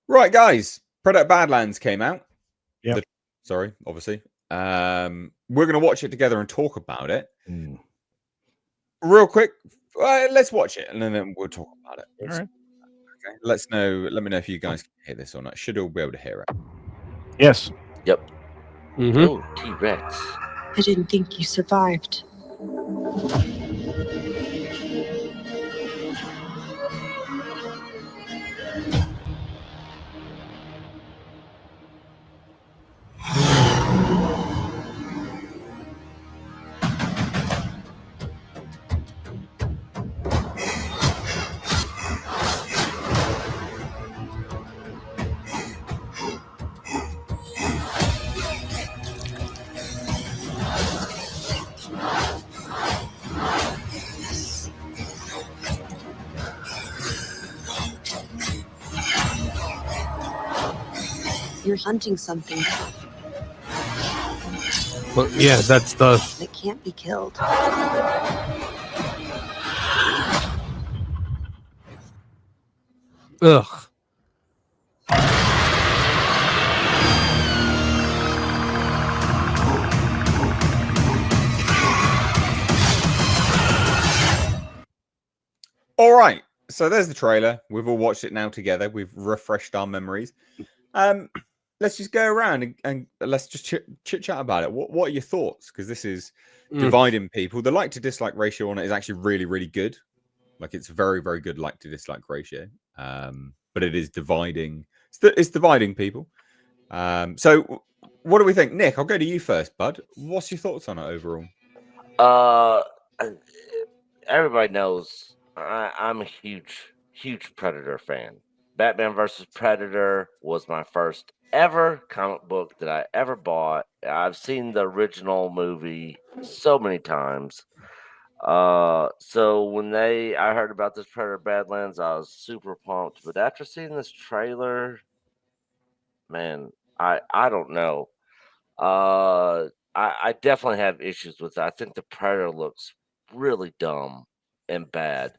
Right, guys. Predator Badlands came out. Yep. Sorry, obviously. We're going to watch it together and talk about it. Real quick, let's watch it and then we'll talk about it. All right. Okay. Let me know if you guys can hear this or not. Should all be able to hear it. Yes. Yep. Mm-hmm. Oh, T-Rex. I didn't think you survived. You're hunting something Well, yeah, that's the. that can't be killed. Ugh. All right. So there's the trailer. We've all watched it now together. We've refreshed our memories. Let's just go around and let's just chit chat about it. What are your thoughts? Because this is dividing people. The like to dislike ratio on it is actually really, really good. Like it's very, very good like to dislike ratio. But it is dividing. It's dividing people. So what do we think? Nick, I'll go to you first, bud. What's your thoughts on it overall? Everybody knows I'm a huge Predator fan. Batman vs. Predator was my first ever comic book that I ever bought. I've seen the original movie so many times. So when I heard about this Predator Badlands, I was super pumped. But after seeing this trailer, man, I don't know. I definitely have issues with it. I think the Predator looks really dumb and bad.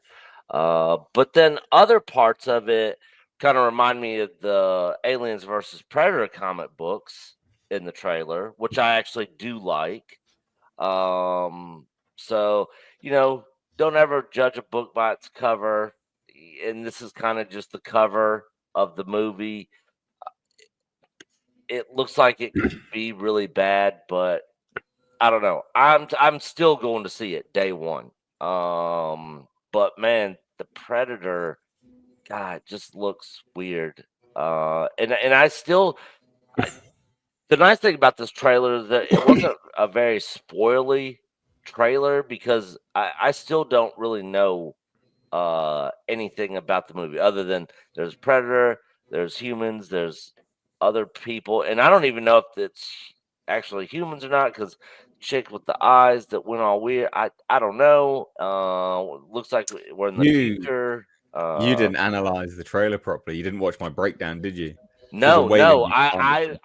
But then other parts of it kind of remind me of the Aliens versus Predator comic books in the trailer, which I actually do like. So don't ever judge a book by its cover. And this is kind of just the cover of the movie. It looks like it could be really bad, but I don't know. I'm still going to see it day one. But man, the Predator, God, just looks weird. And I still, the nice thing about this trailer is that it wasn't a very spoily trailer because I still don't really know anything about the movie other than there's Predator, there's humans, there's other people, and I don't even know if it's actually humans or not because chick with the eyes that went all weird. I don't know. Looks like we're in the future. You didn't analyze the trailer properly. You didn't watch my breakdown, did you? No. I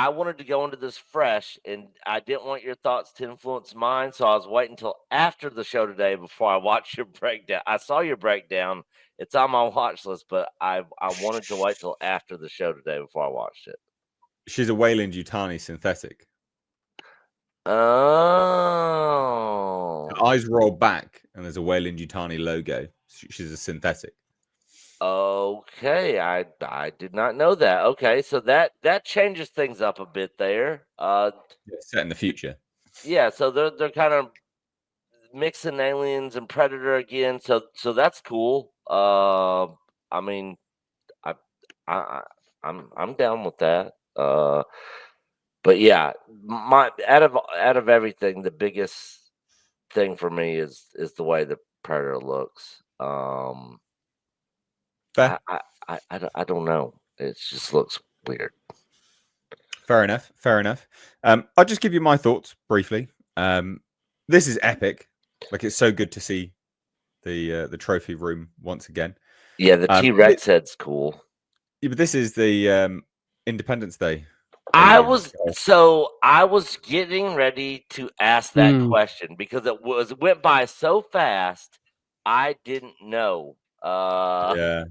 wanted to go into this fresh, and I didn't want your thoughts to influence mine, so I was waiting until after the show today before I watched your breakdown. I saw your breakdown; it's on my watch list, but I wanted to wait till after the show today before I watched it. She's a Weyland-Yutani synthetic. Oh, Her eyes roll back, and there's a Weyland-Yutani logo. She's a synthetic. Okay, I did not know that. Okay, so that changes things up a bit there. Set in the future. Yeah, so they're kind of mixing aliens and Predator again. So that's cool. I mean, I'm down with that. But yeah, my out of everything, the biggest thing for me is the way the Predator looks. Fair. I don't know. It just looks weird. Fair enough. I'll just give you my thoughts briefly. This is epic. Like it's so good to see the trophy room once again. Yeah, the T-Rex head's cool. Yeah, but this is the Independence Day. I was getting ready to ask that question because it went by so fast. I didn't know. Yeah.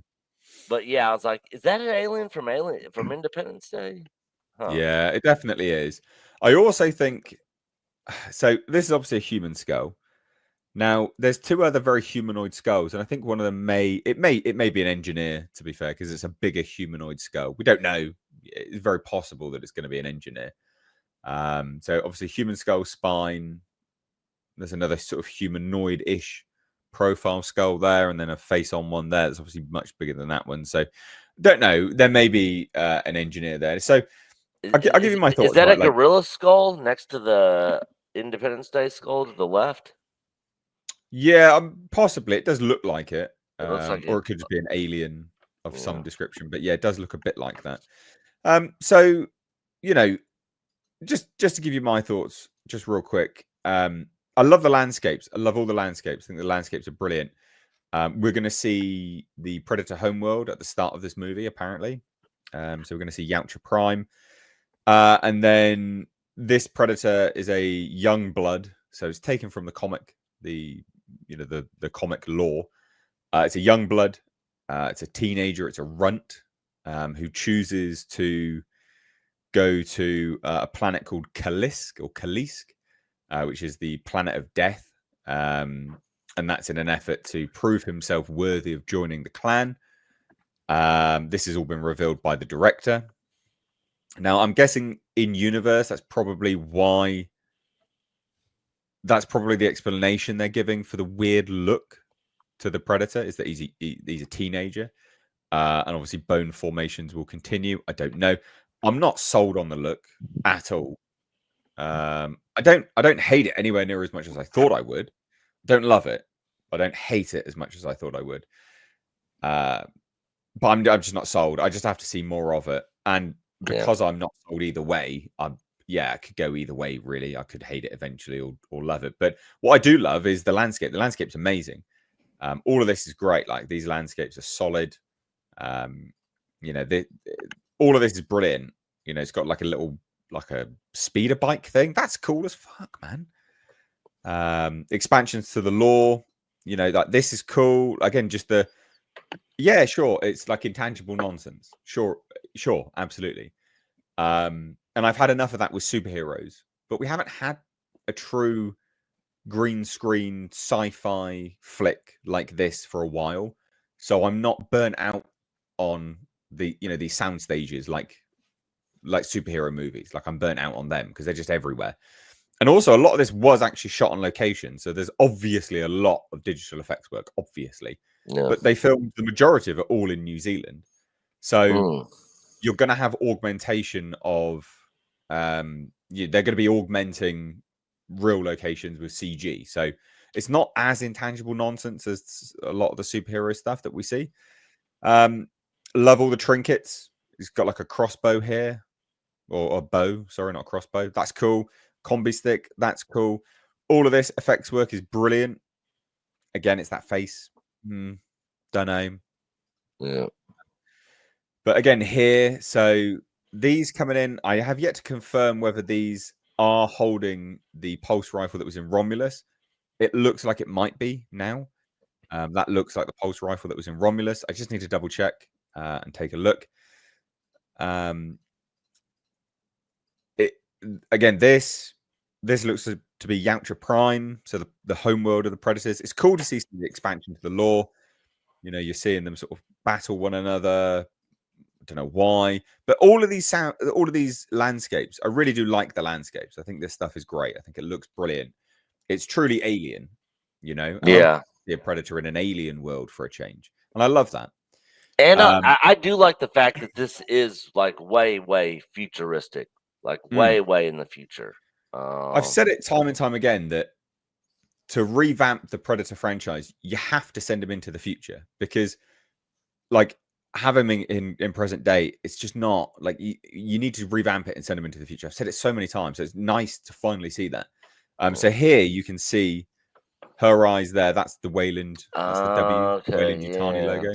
But yeah, I was like, is that an alien from Independence Day? Huh. Yeah, it definitely is. I also think so. This is obviously a human skull. Now, there's two other very humanoid skulls, and I think one of them may be an engineer, to be fair, because it's a bigger humanoid skull. We don't know. It's very possible that it's going to be an engineer. So obviously, human skull, spine. There's another sort of humanoid-ish profile skull there, and then a face-on one there. That's obviously much bigger than that one. So, don't know. There may be an engineer there. So, I'll give you my thoughts. Is that right? a gorilla skull next to the Independence Day skull to the left? Yeah, possibly. It does look like it. It looks like or it. it could just be an alien of some Yeah. description. But yeah, it does look a bit like that. So, you know, just to give you my thoughts, just real quick. I love the landscapes. I love all the landscapes. I think the landscapes are brilliant. We're going to see the Predator homeworld at the start of this movie, apparently. So we're going to see Yautja Prime. And then this Predator is a young blood. So it's taken from the comic, the comic lore. It's a young blood. It's a teenager. It's a runt who chooses to go to a planet called Kalisk, which is the planet of death. And that's in an effort to prove himself worthy of joining the clan. This has all been revealed by the director. Now, I'm guessing in universe, that's probably the explanation they're giving for the weird look to the Predator, is that he's a teenager. And obviously bone formations will continue. I don't know. I'm not sold on the look at all. I don't hate it anywhere near as much as I thought I would. Don't love it. I don't hate it as much as I thought I would. But I'm just not sold. I just have to see more of it. And because I'm not sold either way, I could go either way, really. I could hate it eventually or love it. But what I do love is the landscape. The landscape's amazing. All of this is great. Like, these landscapes are solid. All of this is brilliant. It's got like a speeder bike thing. That's cool as fuck, man. Expansions to the lore. Like, this is cool. Again, just sure, it's like intangible nonsense. Sure, absolutely. And I've had enough of that with superheroes, but we haven't had a true green screen sci-fi flick like this for a while. So I'm not burnt out on these sound stages like superhero movies. Like, I'm burnt out on them because they're just everywhere. And also, a lot of this was actually shot on location, so there's obviously a lot of digital effects work, obviously. Yeah. But they filmed the majority of it all in New Zealand. So you're going to have augmentation of they're going to be augmenting real locations with CG. So it's not as intangible nonsense as a lot of the superhero stuff that we see. Love all the trinkets. He's got like a crossbow here, or a bow. Sorry, not crossbow. That's cool. Combi stick. That's cool. All of this effects work is brilliant. Again, it's that face. Don't know. Yeah. But again, here, so these coming in, I have yet to confirm whether these are holding the pulse rifle that was in Romulus. It looks like it might be now. That looks like the pulse rifle that was in Romulus. I just need to double check and take a look. This looks to be Yautja Prime, so the homeworld of the Predators. It's cool to see the expansion to the lore. You're seeing them sort of battle one another. I don't know why, but all of these landscapes, I really do like the landscapes. I think this stuff is great. I think it looks brilliant. It's truly alien, and I want to see a Predator in an alien world for a change, and I love that. And I do like the fact that this is like way, way futuristic, like way, way in the future. I've said it time and time again that to revamp the Predator franchise, you have to send him into the future, because like, have him in present day, it's just not like you need to revamp it and send him into the future. I've said it so many times, so it's nice to finally see that. So here you can see her eyes there. That's the Wayland, that's the Wayland-Yutani logo.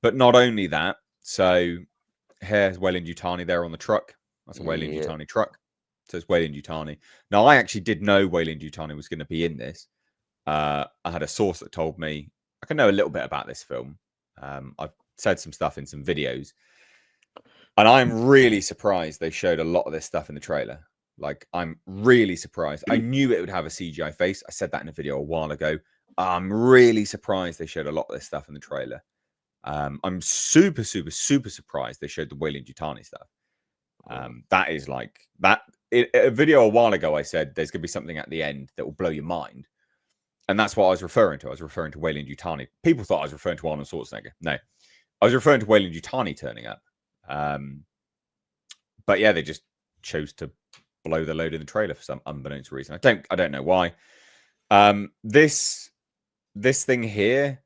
But not only that, so here's Wayland-Yutani there on the truck. That's a Wayland-Yutani truck. So it's Wayland-Yutani. Now, I actually did know Wayland-Yutani was going to be in this. I had a source that told me I can know a little bit about this film. I've said some stuff in some videos, and I'm really surprised they showed a lot of this stuff in the trailer. Like, I'm really surprised. I knew it would have a CGI face. I said that in a video a while ago. I'm really surprised they showed a lot of this stuff in the trailer. I'm super, super, super surprised they showed the Weyland-Yutani stuff. That is like that. A video a while ago, I said there's going to be something at the end that will blow your mind. And that's what I was referring to. I was referring to Weyland-Yutani. People thought I was referring to Arnold Schwarzenegger. No, I was referring to Weyland-Yutani turning up. But yeah, they just chose to blow the load in the trailer for some unbeknownst reason. I don't know why. This thing here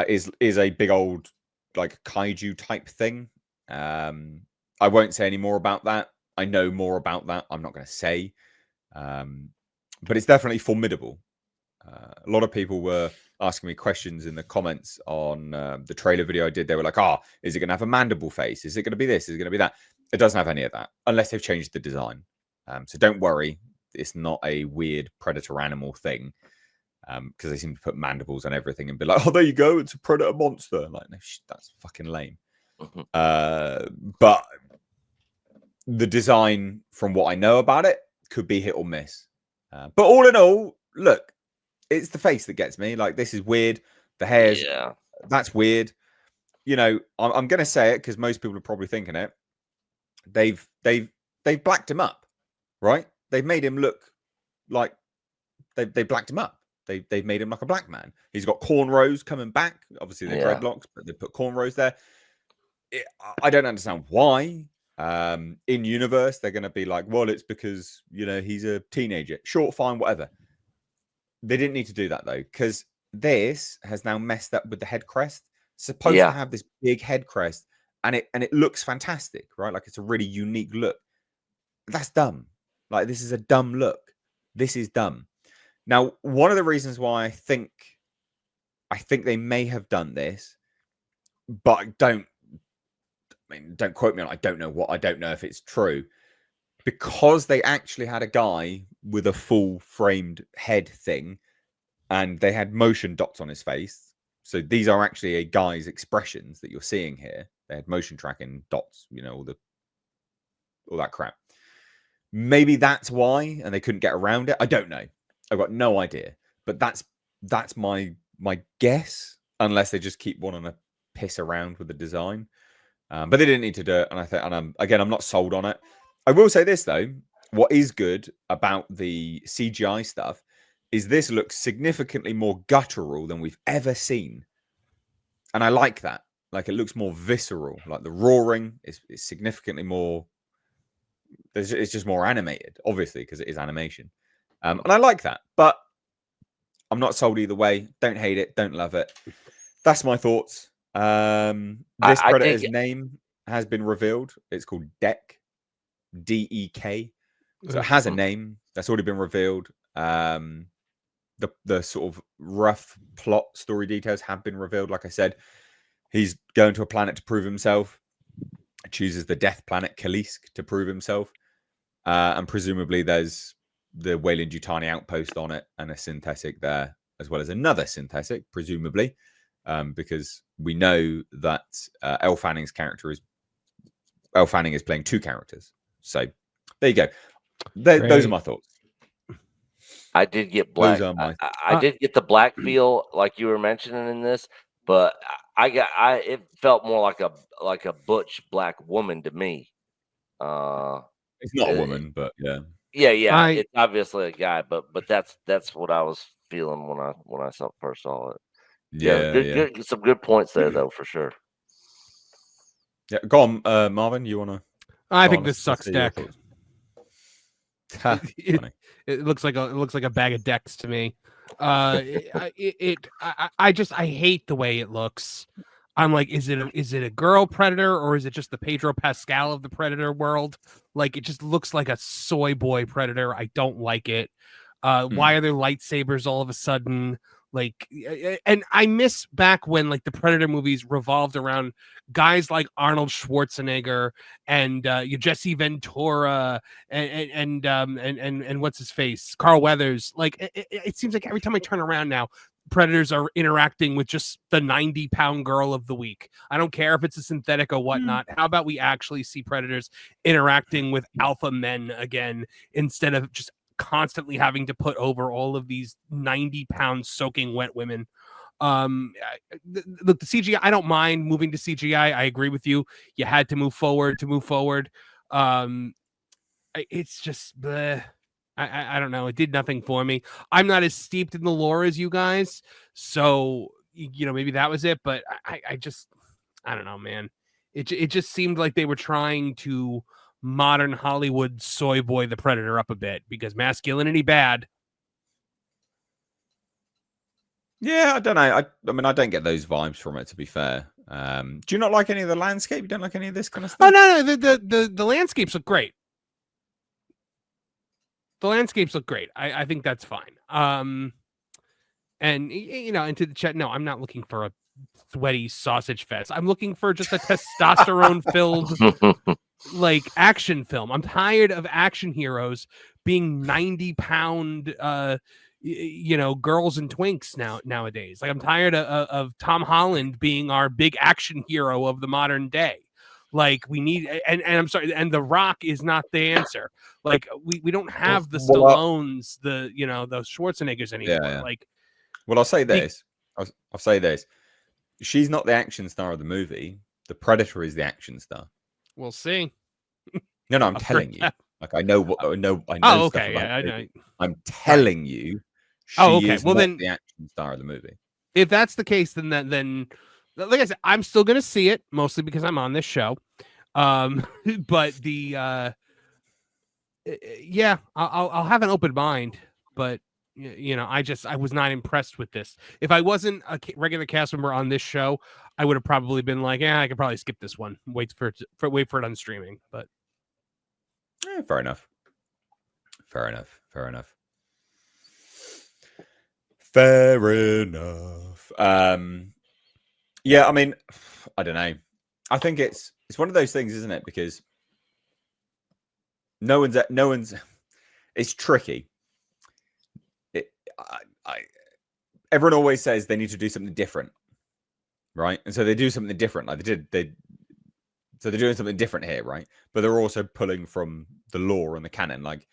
is a big old like kaiju type thing. I won't say any more about that. I know more about that. I'm not going to say. But it's definitely formidable. A lot of people were asking me questions in the comments on the trailer video I did. They were like, is it going to have a mandible face? Is it going to be this? Is it going to be that? It doesn't have any of that, unless they've changed the design. So don't worry. It's not a weird predator animal thing, because they seem to put mandibles on everything and be like, there you go. It's a predator monster. Like, no, that's fucking lame. But the design, from what I know about it, could be hit or miss. But all in all, look, it's the face that gets me. Like, this is weird. The hairs, that's weird. You know, I'm going to say it because most people are probably thinking it. They've blacked him up, right? They've made him look like they blacked him up. They've made him like a black man. He's got cornrows coming back. Obviously, they're dreadlocks, but they put cornrows there. I don't understand why. In universe, they're going to be like, well, it's because, you know, he's a teenager. Short, fine, whatever. They didn't need to do that, though, because this has now messed up with the head crest. It's supposed to have this big head crest, and it looks fantastic, right? Like, it's a really unique look. That's dumb. Like, this is a dumb look. This is dumb. Now, one of the reasons why I think they may have done this, but don't quote me on it. I don't know if it's true, because they actually had a guy with a full framed head thing, and they had motion dots on his face. So these are actually a guy's expressions that you're seeing here. They had motion tracking dots, you know, all that crap. Maybe that's why, and they couldn't get around it. I don't know. I've got no idea. But that's my guess, unless they just keep wanting to piss around with the design. But they didn't need to do it, and I'm not sold on it. I will say this though: what is good about the CGI stuff is this looks significantly more guttural than we've ever seen, and I like that. Like, it looks more visceral. Like, the roaring is significantly more. It's just more animated, obviously, because it is animation, and I like that. But I'm not sold either way. Don't hate it. Don't love it. That's my thoughts. This predator's name has been revealed. It's called Dek, D-E-K. So it has a name that's already been revealed. The sort of rough plot story details have been revealed. Like I said, he's going to a planet to prove himself. Chooses the death planet Kalisk to prove himself, and presumably there's the Weyland-Yutani outpost on it and a synthetic there, as well as another synthetic, presumably. Because we know that Elle Fanning's character is playing two characters. So there you go. Those are my thoughts. I did get black. I did get the black feel, like you were mentioning in this, but it felt more like a butch black woman to me. It's not a woman, but yeah. It's obviously a guy, but that's what I was feeling when I first saw it. Good, some good points there, though, for sure. Yeah, go on, Marvin. You want to? I think this sucks deck. It looks like a bag of decks to me. I hate the way it looks. I'm like, is it a girl predator, or is it just the Pedro Pascal of the predator world? Like, it just looks like a soy boy predator. I don't like it. Why are there lightsabers all of a sudden? Like, and I miss back when, like, the Predator movies revolved around guys like Arnold Schwarzenegger and Jesse Ventura and what's his face, Carl Weathers. Like, it seems like every time I turn around now, predators are interacting with just the 90-pound girl of the week. I don't care if it's a synthetic or whatnot. How about we actually see predators interacting with alpha men again instead of just constantly having to put over all of these 90-pound soaking wet women. Look, the CGI, I don't mind moving to CGI. I agree with you. You had to move forward. It's just bleh. I don't know. It did nothing for me. I'm not as steeped in the lore as you guys, so maybe that was it. But I just I don't know, man. It just seemed like they were trying to modern Hollywood soy boy the Predator up a bit because masculinity bad. Yeah, I don't know. I mean, I don't get those vibes from it. To be fair, do you not like any of the landscape? You don't like any of this kind of Oh stuff? no, the landscapes look great. The landscapes look great. I think that's fine. And into the chat, no, I'm not looking for a sweaty sausage fest. I'm looking for just a testosterone filled like action film. I'm tired of action heroes being 90-pound girls and twinks nowadays. Like I'm tired of Tom Holland being our big action hero of the modern day. Like we need, and I'm sorry, and The Rock is not the answer. Like we don't have the Stallones, the Schwarzeneggers anymore. Yeah. Like, well, I'll say this. I'll say this. She's not the action star of the movie. The Predator is the action star. We'll see. No, I'm telling you. Like I know stuff okay, about yeah, I it. know. I'm telling you, she okay. is Well, not then the action star of the movie. If that's the case, then like I said, I'm still gonna see it mostly because I'm on this show. But the yeah, I'll have an open mind, but I was not impressed with this. If I wasn't a regular cast member on this show, I would have probably been like, yeah, I could probably skip this one, wait for it on streaming. But yeah, fair enough. Fair enough. Yeah, I mean, I don't know. I think it's one of those things, isn't it? Because no one's. It's tricky. Everyone always says they need to do something different, right? And so they do something different, like so they're doing something different here, right? But they're also pulling from the lore and the canon, like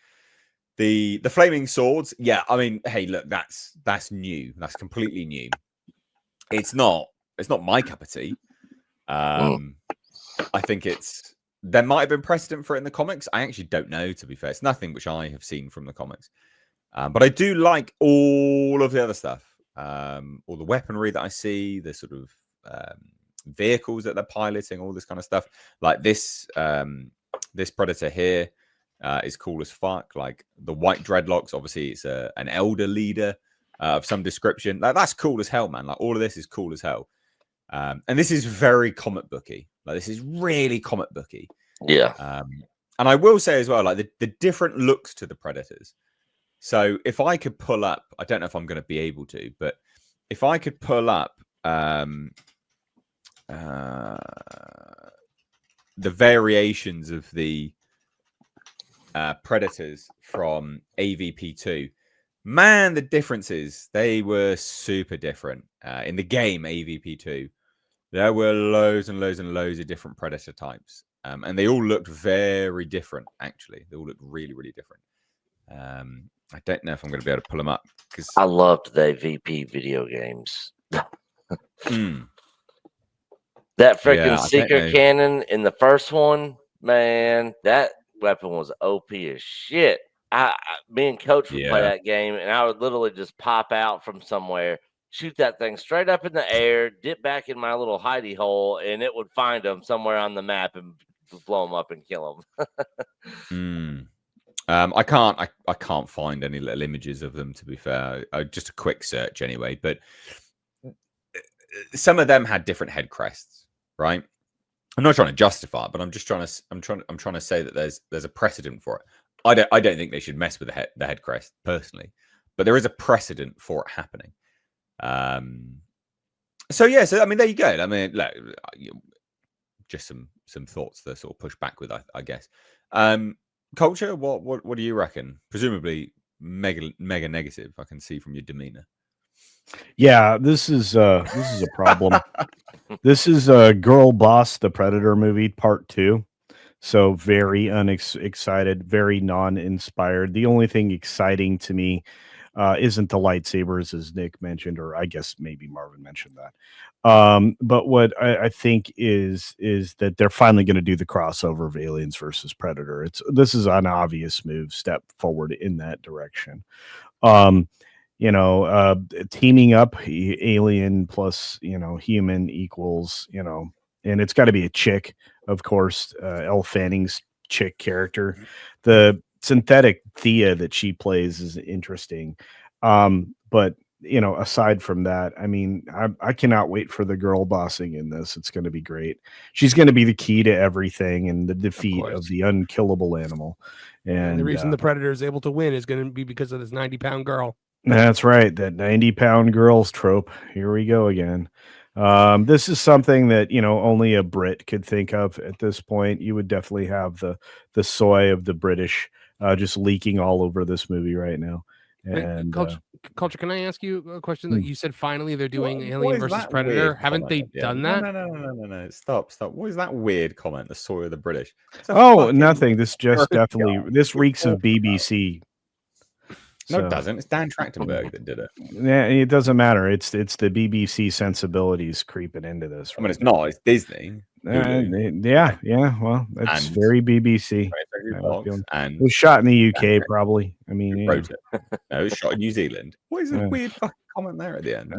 the flaming swords. Yeah, I mean, hey, look, that's new. That's completely new. It's not my cup of tea. I think there might have been precedent for it in the comics. I actually don't know, to be fair. It's nothing which I have seen from the comics. But I do like all of the other stuff. All the weaponry that I see, the sort of vehicles that they're piloting, all this kind of stuff. Like this Predator here is cool as fuck. Like the white dreadlocks, obviously it's an elder leader of some description. Like that's cool as hell, man. Like all of this is cool as hell. And this is very comic booky. Like this is really comic booky. Yeah. And I will say as well, like the different looks to the Predators. So if I could pull up, I don't know if I'm going to be able to, but if I could pull up the variations of the Predators from AVP2, man, the differences, they were super different. In the game AVP2, there were loads and loads and loads of different Predator types. And they all looked very different, actually. They all looked really, really different. I don't know if I'm going to be able to pull them up because I loved the VP video games. That freaking seeker cannon in the first one, man, that weapon was OP as shit. Me and Coach would play that game, and I would literally just pop out from somewhere, shoot that thing straight up in the air, dip back in my little hidey hole, and it would find them somewhere on the map and blow them up and kill them. I can't find any little images of them, to be fair. Just a quick search anyway, but some of them had different head crests, right? I'm not trying to justify it, but I'm trying to say that there's a precedent for it. I don't think they should mess with the head crest personally, but there is a precedent for it happening. So I mean, there you go. I mean, look, just some thoughts to sort of push back with, I guess. Culture, what do you reckon? Presumably mega negative, I can see from your demeanor. Yeah, this is a problem. This is a Girl Boss the Predator movie part 2. So very excited, very non-inspired. The only thing exciting to me isn't the lightsabers, as Nick mentioned, or I guess maybe Marvin mentioned that. But what I think is that they're finally going to do the crossover of Aliens versus Predator. This is an obvious step forward in that direction. Um, teaming up alien plus human equals and it's got to be a chick, of course. Elle Fanning's chick character, the synthetic Thea that she plays is interesting. But aside from that, I mean, I cannot wait for the girl bossing in this. It's going to be great. She's going to be the key to everything and the defeat of the unkillable animal. And the reason the Predator is able to win is going to be because of this 90-pound girl. That's right. That 90-pound girls trope. Here we go again. This is something that, only a Brit could think of at this point. You would definitely have the soy of the British just leaking all over this movie right now. And Culture, can I ask you a question? That you said finally they're doing Alien versus Predator. Haven't they done that? No. Stop. What is that weird comment? The soy of the British. Nothing. This just definitely this reeks of BBC. No, it doesn't. It's Dan Trachtenberg that did it. Yeah, it doesn't matter. It's the BBC sensibilities creeping into this. Right? I mean, it's not. It's Disney. Yeah. Well, that's very BBC. And it was shot in the UK, probably. I mean, wrote it. No, it was shot in New Zealand. What is this weird fucking comment there at the end?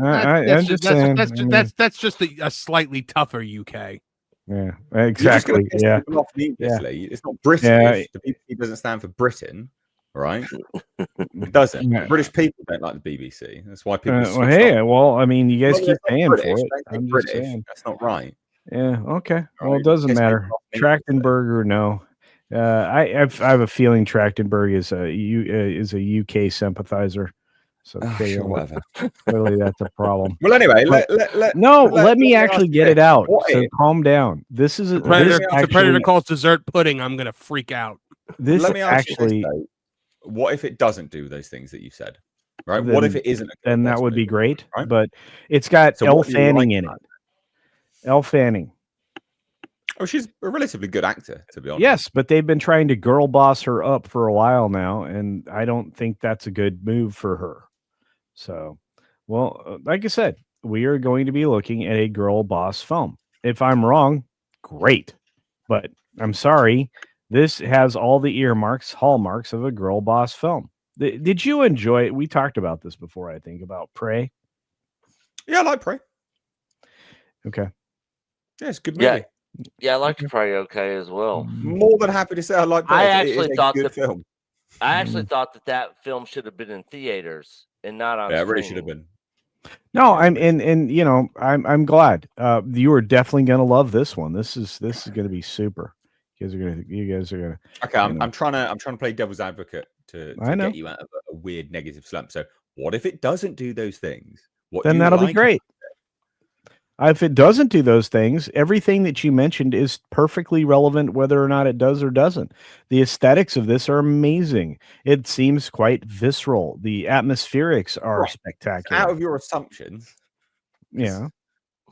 That's just a slightly tougher UK. Yeah, exactly. Yeah. It's not British. Yeah. The BBC doesn't stand for Britain. Right? It doesn't. Yeah. British people don't like the BBC. That's why people. I mean, you guys keep paying for it. I'm just saying. That's not right. Yeah. Okay. Well, it doesn't matter. Trachtenberg or no. I have a feeling Trachtenberg is a UK sympathizer. So whatever. Clearly, that's a problem. Well, anyway, let me actually get it out. So calm down. This is the Predator calls dessert pudding. I'm gonna freak out. Let me actually. What if it doesn't do those things that you said? Right? Then, what if it isn't? Then that would be great. Right? But it's got Elle Fanning in it. Elle Fanning. Oh, she's a relatively good actor, to be honest. Yes, but they've been trying to girl boss her up for a while now, and I don't think that's a good move for her. So, well, like I said, we are going to be looking at a girl boss film. If I'm wrong, great. But I'm sorry. This has all the hallmarks of a girl boss film. Did you enjoy it? We talked about this before, I think, about Prey. Yeah, I like Prey. Okay. Yeah, it's a good movie. Yeah, I like Prey okay as well. More than happy to say I like Prey. I actually thought film. I actually thought that film should have been in theaters and not on. Yeah, it really should have been. No, I'm glad. You are definitely gonna love this one. This is gonna be super. You guys are gonna. Okay, I'm trying to play devil's advocate to get you out of a weird negative slump. So, what if it doesn't do those things? Then that'll be great. If it doesn't do those things, everything that you mentioned is perfectly relevant, whether or not it does or doesn't. The aesthetics of this are amazing. It seems quite visceral. The atmospherics are spectacular. Out of your assumptions, yeah.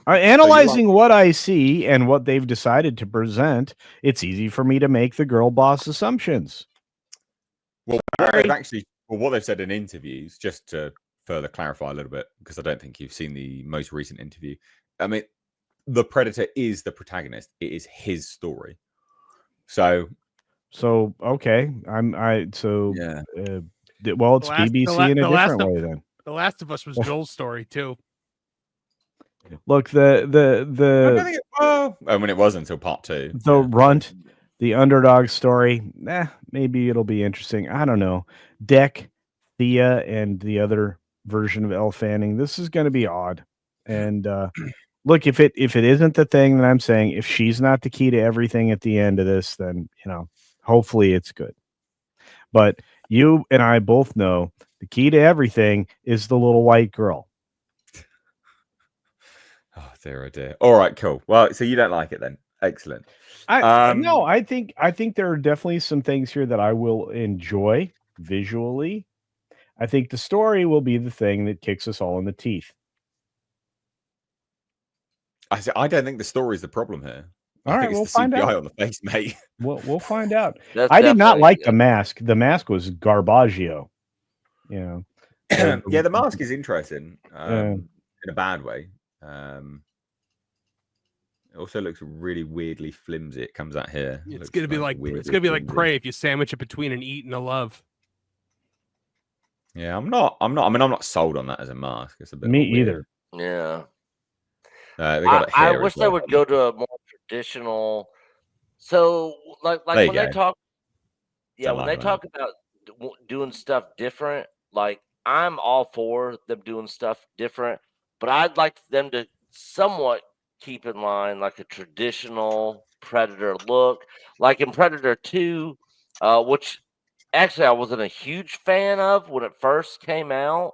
Analyzing what I see and what they've decided to present, it's easy for me to make the girl boss assumptions. Well, what they've said in interviews, just to further clarify a little bit, because I don't think you've seen the most recent interview. I mean, the Predator is the protagonist. It is his story. So okay. Yeah. Well, it's BBC in a different way then. The Last of Us was Joel's story too. Look, I don't think it wasn't until part 2. The runt, the underdog story. Maybe it'll be interesting. I don't know. Deck, Thea, and the other version of Elle Fanning. This is going to be odd. And look, if it isn't the thing that I'm saying, if she's not the key to everything at the end of this, then hopefully it's good. But you and I both know the key to everything is the little white girl. Oh dear. All right, cool. Well, so you don't like it then? Excellent. No, I think there are definitely some things here that I will enjoy visually. I think the story will be the thing that kicks us all in the teeth. I don't think the story's the problem here. All I right, think we'll it's the find CGI out. on the face, mate. We'll find out. That's I did not definitely- like the mask. The mask was garbaggio. You know. Yeah, the mask is interesting Yeah. in a bad way. It also looks really weirdly flimsy. It comes out here. It's Looks gonna be like weirdly like flimsy. Prey if you sandwich it between an eat and a love. Yeah, I'm not. I mean, I'm not sold on that as a mask. It's a bit. Me of a weird- either. Yeah. They got it I here as wish they well. would go to a more traditional. So, like There you when they go. talk, yeah, Something when like they that. talk about doing stuff different, like I'm all for them doing stuff different, but I'd like them to somewhat keep in line like a traditional Predator look, like in Predator 2, which actually I wasn't a huge fan of when it first came out,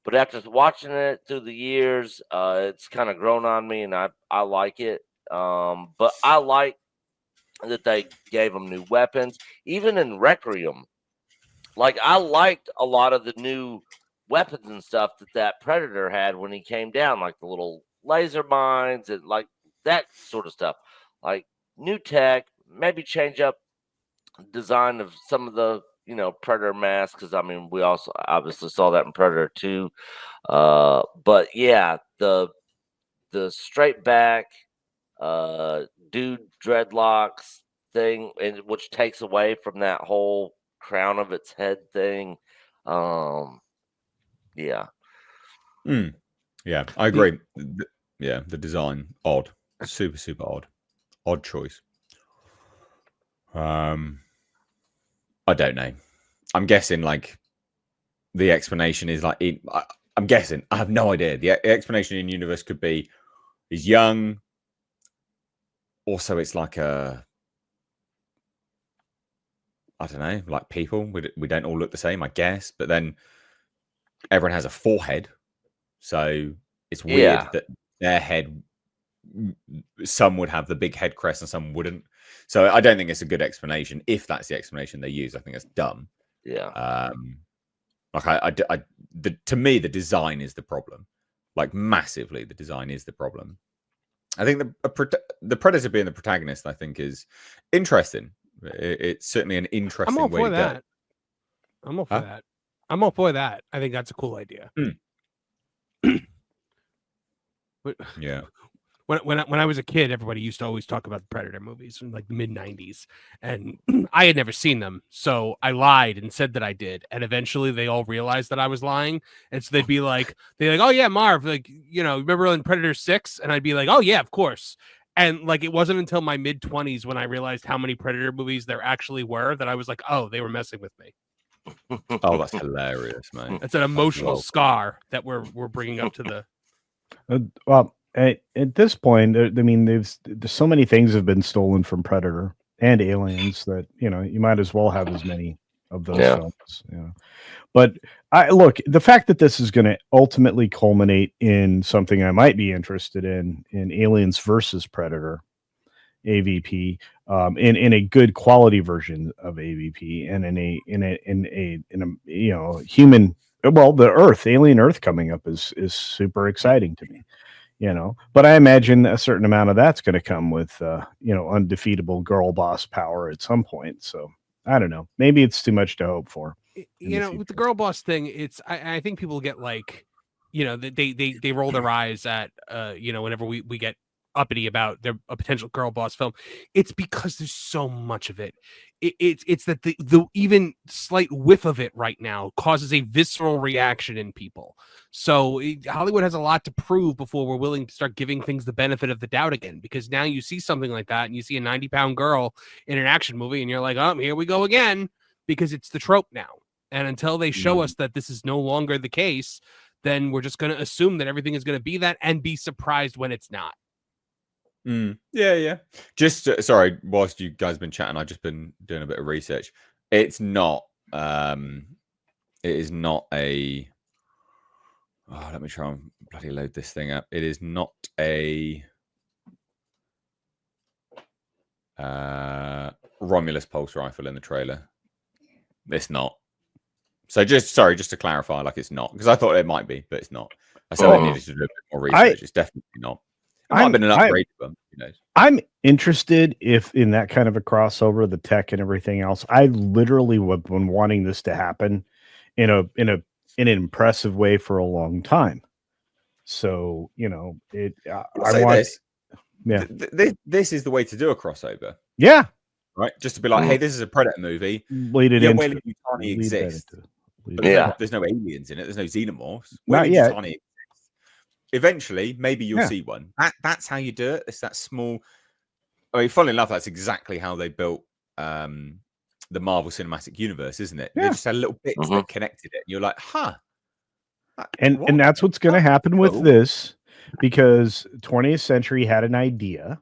but after watching it through the years, it's kind of grown on me, and I like it. But I like that they gave them new weapons, even in Requiem. Like I liked a lot of the new weapons and stuff that Predator had when he came down, like the little laser mines and like that sort of stuff. Like new tech, maybe change up design of some of the Predator masks, because I mean we also obviously saw that in Predator 2. But yeah, the straight back dude dreadlocks thing, and which takes away from that whole crown of its head thing. Yeah. Yeah, I agree. Yeah, the design odd, super odd choice. I don't know. I'm guessing like the explanation is like I'm guessing. I have no idea. The explanation in universe could be he's young. Also, it's like I don't know, like people. We don't all look the same, I guess. But then everyone has a forehead, so it's weird Yeah. that their head. Some would have the big head crest and some wouldn't. So I don't think it's a good explanation. If that's the explanation they use, I think it's dumb. Yeah. Like to me, the design is the problem. Like massively, the design is the problem. I think the Predator being the protagonist, I think, is interesting. It's certainly an interesting I'm all way for to that. go. I'm all for that. I'm all for that. I think that's a cool idea. But Yeah. when I was a kid, everybody used to always talk about the Predator movies in like the mid '90s, and I had never seen them, so I lied and said that I did, and eventually they all realized that I was lying, and so they'd be like, "Oh yeah, Marv, like remember in Predator 6?" And I'd be like, "Oh yeah, of course." And like it wasn't until my mid 20s when I realized how many Predator movies there actually were that I was like, "Oh, they were messing with me." Oh, that's hilarious, mate. That's an emotional Well, scar that we're bringing up to the. Well, at this point, I mean, there's so many things have been stolen from Predator and Aliens that you might as well have as many of those Yeah. films. But I look, the fact that this is going to ultimately culminate in something I might be interested in Aliens versus Predator, AVP, in a good quality version of AVP, and in a human. Well, the Earth, Alien Earth coming up is super exciting to me. But I imagine a certain amount of that's going to come with undefeatable girl boss power at some point. So I don't know. Maybe it's too much to hope for. With the girl boss thing, it's I think people get like, they roll their eyes at whenever we get uppity about a potential girl boss film. It's because there's so much of it. It's that the even slight whiff of it right now causes a visceral reaction in people. So Hollywood has a lot to prove before we're willing to start giving things the benefit of the doubt again, because now you see something like that and you see a 90-pound girl in an action movie and you're like, oh, here we go again, because it's the trope now. And until they show us that this is no longer the case, then we're just going to assume that everything is going to be that and be surprised when it's not. Yeah. Just sorry, whilst you guys have been chatting, I've just been doing a bit of research. It's not. It is not a. Oh, let me try and bloody load this thing up. It is not a Romulus pulse rifle in the trailer. It's not. So just to clarify, like it's not, because I thought it might be, but it's not. I said I needed to do a bit more research. It's definitely not. It might have been an upgrade, but who knows? I'm interested if in that kind of a crossover, the tech and everything else. I literally have been wanting this to happen in an impressive way for a long time. So I'll say this. Yeah, this is the way to do a crossover. Yeah. Right. Just to be like, hey, this is a Predator movie. Lead it into Whaley Yutani exists. But Yeah. there's no aliens in it. There's no xenomorphs. Not Whaley yet. Yutani exists. Eventually, maybe you'll Yeah. see one. That's how you do it. It's that small. I mean, funnily enough, that's exactly how they built the Marvel Cinematic Universe, isn't it? Yeah. They just had little bits that connected it. And you're like, huh. And that's what's going to happen with this, because 20th Century had an idea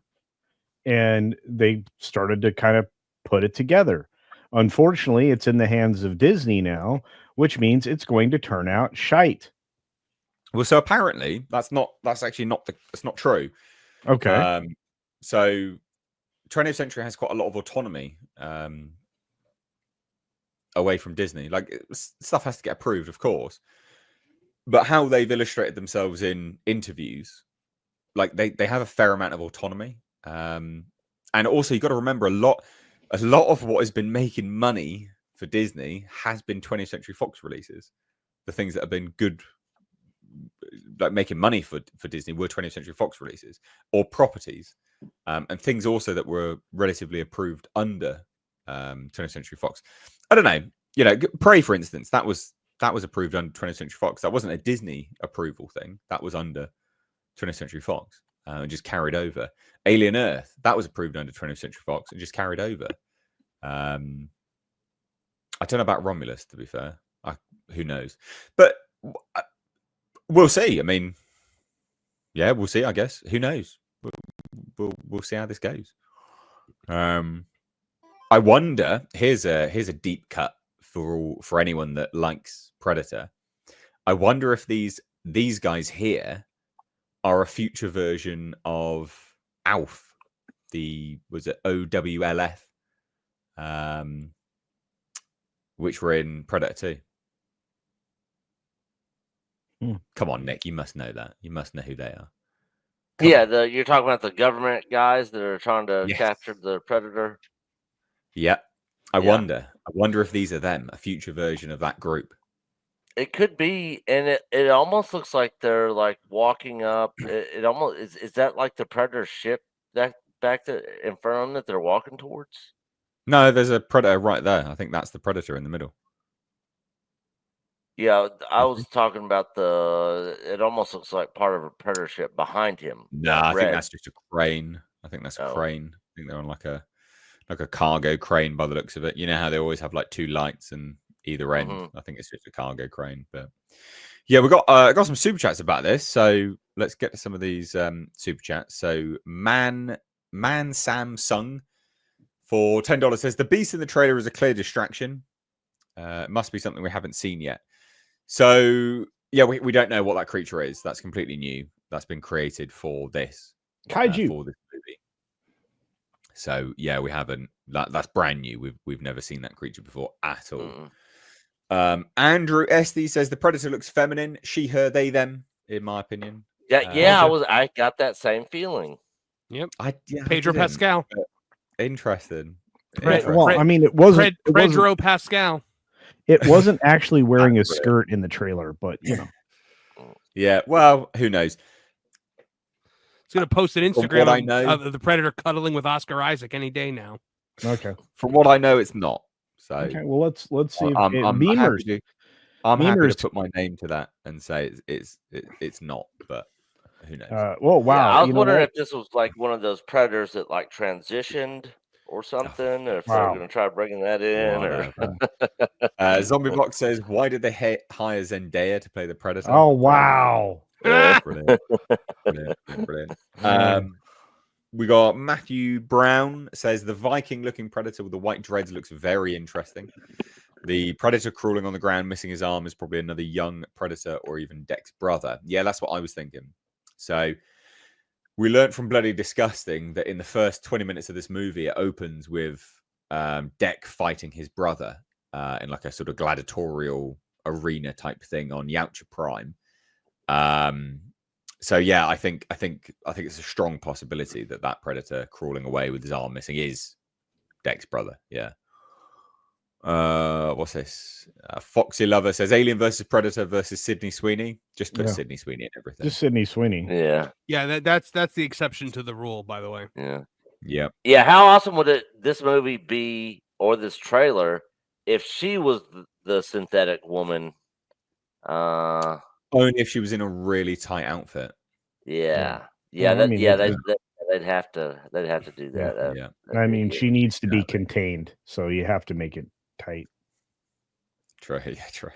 and they started to kind of put it together. Unfortunately, it's in the hands of Disney now, which means it's going to turn out shite. Well, so apparently that's not true. Okay. So 20th Century has quite a lot of autonomy away from Disney. Like, stuff has to get approved, of course. But how they've illustrated themselves in interviews, like they have a fair amount of autonomy. And also, you've got to remember a lot of what has been making money for Disney has been 20th Century Fox releases. The things that have been good, like making money for Disney, were 20th Century Fox releases or properties, and things also that were relatively approved under 20th Century Fox. I don't know. Prey, for instance, that was approved under 20th Century Fox. That wasn't a Disney approval thing. That was under 20th Century Fox and just carried over. Alien Earth, that was approved under 20th Century Fox and just carried over. I don't know about Romulus, to be fair. Who knows? But we'll see. I mean, yeah, we'll see, I guess. Who knows? We'll see how this goes. I wonder, here's a deep cut for anyone that likes Predator. I wonder if these guys here are a future version of ALF. Was it OWLF? Which were in Predator 2. Come on, Nick, you must know that. You must know who they are. You're talking about the government guys that are trying to capture the Predator. Yeah. I wonder if these are them, a future version of that group. It could be, and it almost looks like they're like walking up. It almost is that like the Predator ship that back in front of them that they're walking towards? No, there's a Predator right there. I think that's the Predator in the middle. Yeah, I was talking about it almost looks like part of a Predator ship behind him. No, I think that's just a crane. I think that's a crane. I think they're on like a cargo crane by the looks of it. You know how they always have like two lights and either end. I think it's just a cargo crane. But yeah, we got some super chats about this. So let's get to some of these super chats. So Man Samsung for $10 says the beast in the trailer is a clear distraction. It must be something we haven't seen yet. So yeah, we don't know what that creature is. That's completely new. That's been created for this kaiju for this movie. So yeah, we haven't. That's brand new. We've never seen that creature before at all. Andrew Esty says the Predator looks feminine. She, her, they, them. In my opinion. I got that same feeling. Yep. Pedro Pascal. Interesting. Well, I mean, it wasn't Pedro Pascal. It wasn't actually wearing a skirt in the trailer, but Yeah. Well, who knows? It's going to post an Instagram of the Predator cuddling with Oscar Isaac any day now. Okay. From what I know, it's not. So okay. Well, let's see. I'm Memers. Happy to put my name to that and say it's not, but who knows? Well, wow. Yeah, I was wondering if this was like one of those Predators that like transitioned or something, or if they're going to try bringing that in. Zombie Block says, why did they hire Zendaya to play the Predator? Oh, wow. Brilliant. We got Matthew Brown says the Viking-looking Predator with the white dreads looks very interesting. The Predator crawling on the ground, missing his arm, is probably another young Predator or even Deck's brother. Yeah, that's what I was thinking. So we learned from Bloody Disgusting that in the first 20 minutes of this movie, it opens with Deck fighting his brother. in like a sort of gladiatorial arena type thing on Yautja Prime. So yeah, I think it's a strong possibility that Predator crawling away with his arm missing is Deck's brother. Yeah. What's this? Foxy Lover says Alien versus Predator versus Sydney Sweeney. Just put Sydney Sweeney in everything. Just Sydney Sweeney. Yeah. That's the exception to the rule, by the way. Yeah. Yep. Yeah. How awesome would this movie be, or this trailer, if she was the synthetic woman? Only if she was in a really tight outfit. Yeah. Yeah, I mean, they'd have to do that. Yeah. I mean, she needs to be contained, so you have to make it tight. True. Yeah, true.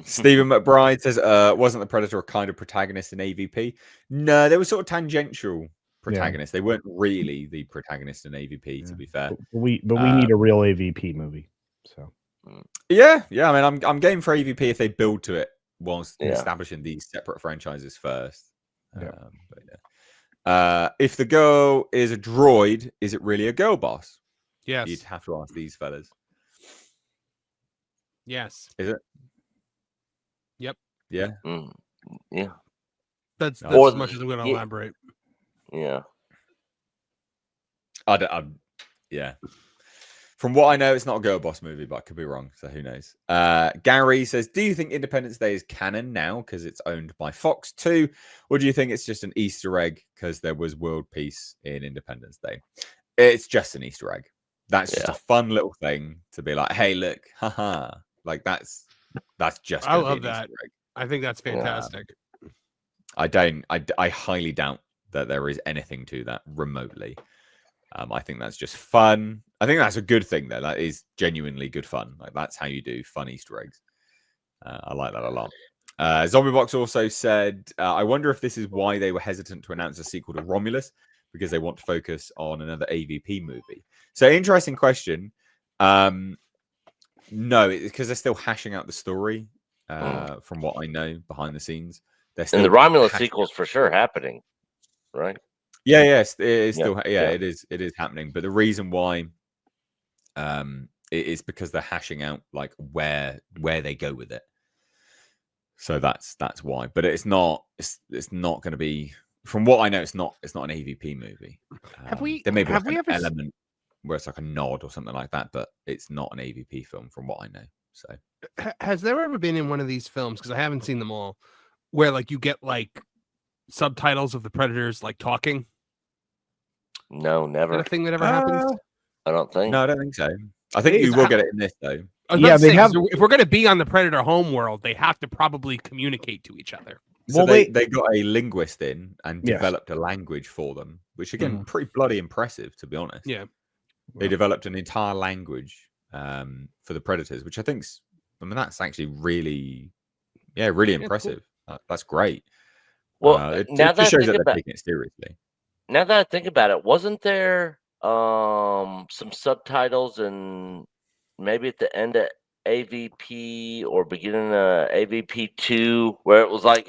Stephen McBride says, wasn't the Predator a kind of protagonist in AVP? No, they were sort of tangential protagonists. They weren't really the protagonist in AVP, to be fair. But we need a real AVP movie. So yeah. I mean, I'm game for AVP if they build to it whilst establishing these separate franchises first. If the girl is a droid, is it really a girl boss? Yes. You'd have to ask these fellas. Yes. Is it? Yep. Yeah. Yeah. That's as much as I'm going to elaborate. Yeah. Yeah. From what I know, it's not a girl boss movie, but I could be wrong. So who knows? Gary says, do you think Independence Day is canon now because it's owned by Fox 2? Or do you think it's just an Easter egg because there was world peace in Independence Day? It's just an Easter egg. That's just a fun little thing to be like, hey, look, haha. Like that's just. I love that. I think that's fantastic. I highly doubt that there is anything to that remotely. I think that's just fun. I think that's a good thing, though. That is genuinely good fun. Like that's how you do fun Easter eggs. I like that a lot. Zombiebox also said, I wonder if this is why they were hesitant to announce a sequel to Romulus, because they want to focus on another AVP movie. So interesting question. No, because they're still hashing out the story. From what I know behind the scenes, they're still and the Romulus sequel's for sure happening, right? Yeah, yes, it is still. It is happening. But the reason why, it is because they're hashing out like where they go with it. So that's why. But it's not. It's not going to be. From what I know, it's not an AVP movie. There may be an element where it's like a nod or something like that, but it's not an AVP film, from what I know. So, has there ever been in one of these films, because I haven't seen them all, where like you get like subtitles of the Predators like talking? No, never. Is that a thing that ever happens? I don't think. No, I don't think so. I think you will get it in this though. Yeah, they have. If we're going to be on the Predator home world, they have to probably communicate to each other. So they got a linguist in and developed a language for them, which again, pretty bloody impressive, to be honest. Yeah. They developed an entire language for the Predators, which that's actually really impressive. Cool. That's great. Well, it just shows that they're taking it seriously. Now that I think about it, wasn't there some subtitles and maybe at the end of AVP or beginning of AVP 2 where it was like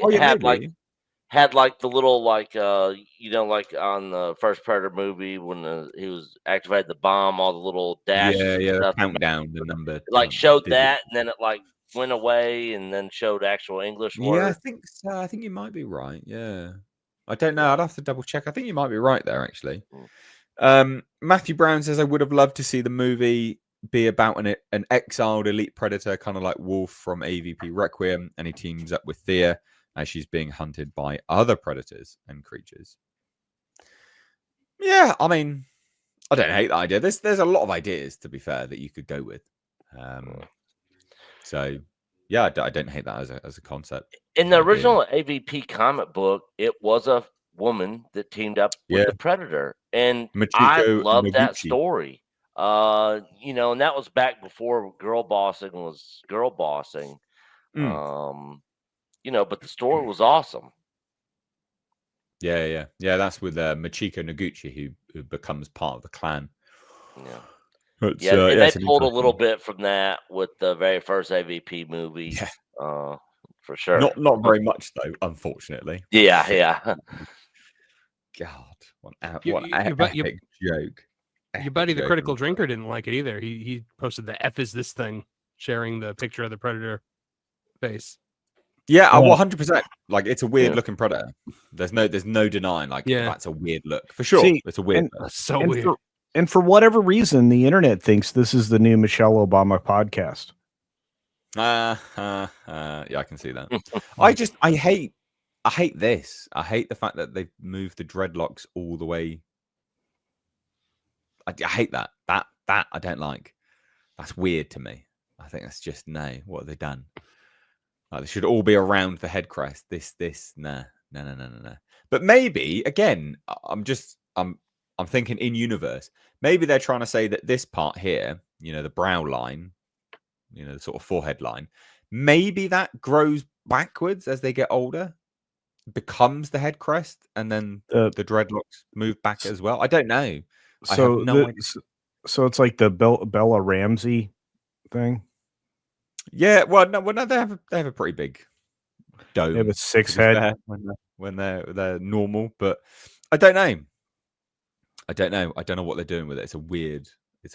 had like the little like like on the first Predator movie when he was activated the bomb, all the little dashes the countdown, the number like showed that, and then it like went away and then showed actual English words. I think so. I think you might be right. Yeah, I don't know. I'd have to double check. I think you might be right there actually. Matthew Brown says, I would have loved to see the movie be about an exiled elite predator, kind of like Wolf from AVP Requiem, and he teams up with Thea as she's being hunted by other predators and creatures. Yeah, I mean, I don't hate that idea. There's a lot of ideas, to be fair, that you could go with. So yeah, I don't hate that as a concept. In the original AVP comic book, it was a woman that teamed up with the Predator, and I love that story. And that was back before girl bossing was girl bossing. But the story was awesome. Yeah. That's with Machiko Noguchi, who becomes part of the clan. Yeah. But, they pulled a little bit from that with the very first AVP movie. Yeah. For sure. Not very much though, unfortunately. Yeah. God, what epic joke. Your buddy, the Critical Drinker, didn't like it either. He posted the F is this thing sharing the picture of the predator face. Yeah, Yeah. 100%. Like, it's a weird Yeah. looking predator. There's no denying. Like, Yeah. that's a weird look for sure. See, It's a weird and- look. That's so and weird. for whatever reason, the internet thinks this is the new Michelle Obama podcast. Yeah, I can see that. I hate this. I hate the fact that they've moved the dreadlocks all the way. I hate that. That I don't like. That's weird to me. I think that's just no. What have they done? Like, they should all be around the head crest. This, no. But maybe again, I'm thinking in universe. Maybe they're trying to say that this part here, the brow line, the sort of forehead line, maybe that grows backwards as they get older, becomes the head crest, and then the dreadlocks move back as well. I don't know. I have So no idea. so it's like the Bella Ramsey thing. Yeah, well, no, they have a pretty big dome. They have a six to be head. fair, when they're normal, but I don't know. I don't know what they're doing with it. It's a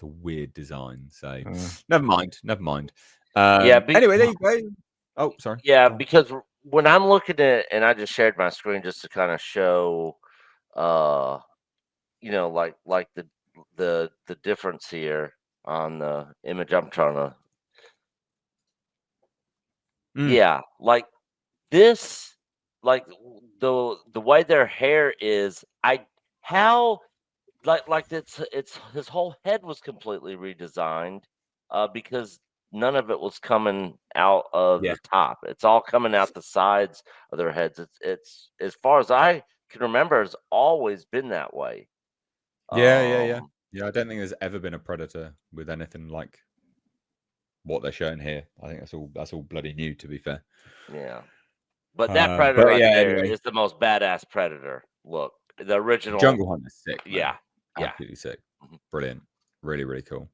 weird design. So never mind. Anyway, there you go. Oh, sorry. Yeah, Go on. because when I'm looking at it, and I just shared my screen just to kind of show, like the difference here on the image I'm trying to. Yeah, like this, like the way their hair is, like it's his whole head was completely redesigned, because none of it was coming out of the top. It's all coming out the sides of their heads. It's as far as I can remember, it's always been that way. Yeah. I don't think there's ever been a predator with anything like what they're showing here. I think that's all bloody new, to be fair. Yeah, but that predator but right yeah, there anyway. is the most badass predator. Look, the original Jungle Hunt is sick. Man. Yeah. Absolutely sick. Brilliant. Really, really cool.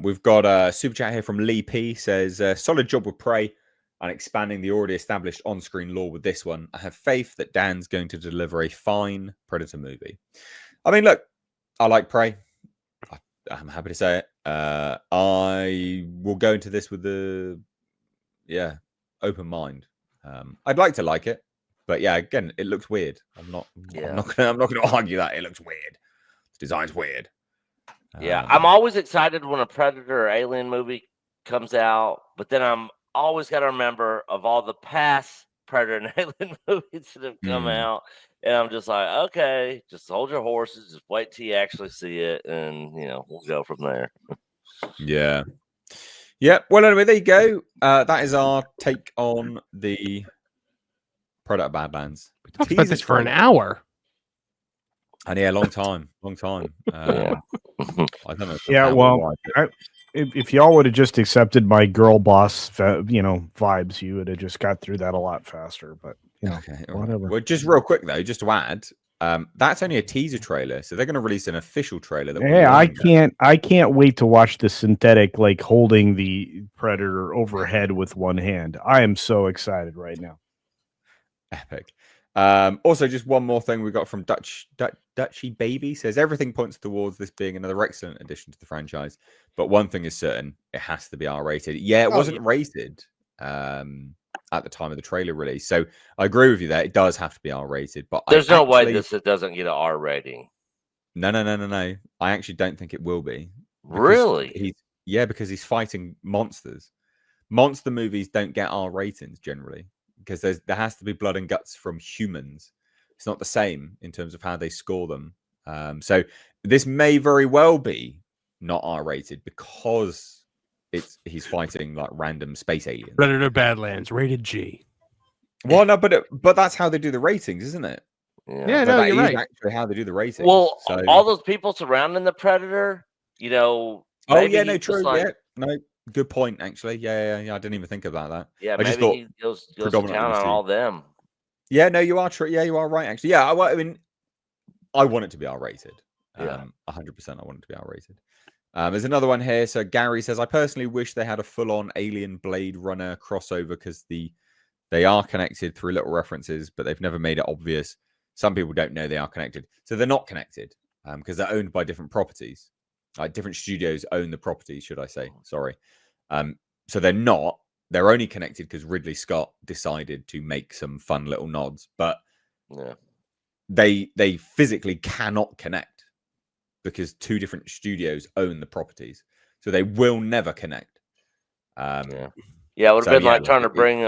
We've got a super chat here from Lee P. Says, solid job with Prey and expanding the already established on-screen lore with this one. I have faith that Dan's going to deliver a fine Predator movie. I mean, look, I like Prey. I'm happy to say it. I will go into this with open mind. I'd like to like it, but yeah, again, it looks weird. I'm not gonna argue that it looks weird. The design's weird. Yeah, I'm always excited when a Predator or Alien movie comes out, but then I'm always got to remember of all the past Predator and Alien movies that have come out, and I'm just like, okay, just hold your horses, just wait till you actually see it, and we'll go from there. Yeah. Well, anyway, there you go. That is our take on the Predator Badlands. We talked about this for an hour. And yeah, long time. Yeah. I don't know. Yeah, well, if y'all would have just accepted my girl boss, vibes, you would have just got through that a lot faster. But okay, whatever. Well, just real quick though, just to add, that's only a teaser trailer, so they're going to release an official trailer. I can't wait to watch the synthetic, like holding the Predator overhead with one hand. I am so excited right now. Epic. Also, just one more thing we got from Dutchy Baby says everything points towards this being another excellent addition to the franchise, but one thing is certain: it has to be R-rated. Yeah, it wasn't rated at the time of the trailer release, so I agree with you there. It does have to be R-rated, but there's no way it doesn't get an R rating. No. I actually don't think it will be. Really? Because he's fighting monsters. Monster movies don't get R ratings generally, because there has to be blood and guts from humans. It's not the same in terms of how they score them. So this may very well be not R-rated because he's fighting like random space aliens. Predator Badlands, rated G. Well, no, but that's how they do the ratings, isn't it? Yeah, no, you're right. Actually, how they do the ratings. Well, all those people surrounding the Predator, Oh yeah, no, true. No, good point. Actually, yeah. I didn't even think about that. Yeah, I just thought he goes to town on all them. Yeah, no, you are true. Yeah, you are right. Actually, yeah. I mean, I want it to be R-rated. 100%. I want it to be R-rated. There's another one here. So Gary says, I personally wish they had a full-on Alien Blade Runner crossover because they are connected through little references, but they've never made it obvious. Some people don't know they are connected, so they're not connected because they're owned by different properties. Like different studios own the properties, should I say? Sorry. So they're not. They're only connected because Ridley Scott decided to make some fun little nods, but Yeah. they physically cannot connect because two different studios own the properties, so they will never connect. Yeah, it would have so, been yeah, like trying to it- bring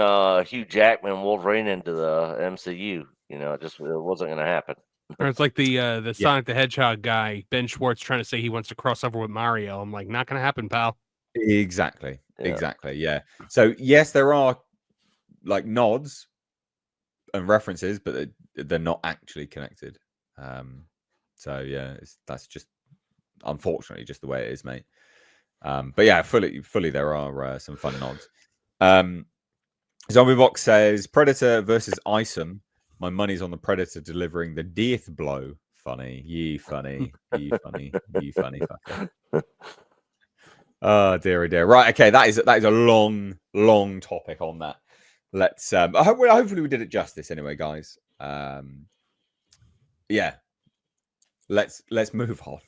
Hugh Jackman Wolverine into the MCU. You know, it wasn't going to happen. Or it's like the Sonic the Hedgehog guy, Ben Schwartz, trying to say he wants to cross over with Mario. I'm like, not gonna happen, pal. Exactly. Yeah. Exactly. Yeah. So yes, there are like nods and references, but they're not actually connected. So yeah, that's just unfortunately just the way it is, mate. But yeah, fully there are some fun nods. Zombie Box says Predator versus Isom. My money's on the Predator delivering the death blow. Funny, ye funny, ye funny, ye funny fucker. Oh dear, oh dear. Right, okay, that is a long topic on that. Let's hopefully we did it justice anyway, guys. Yeah. Let's move on.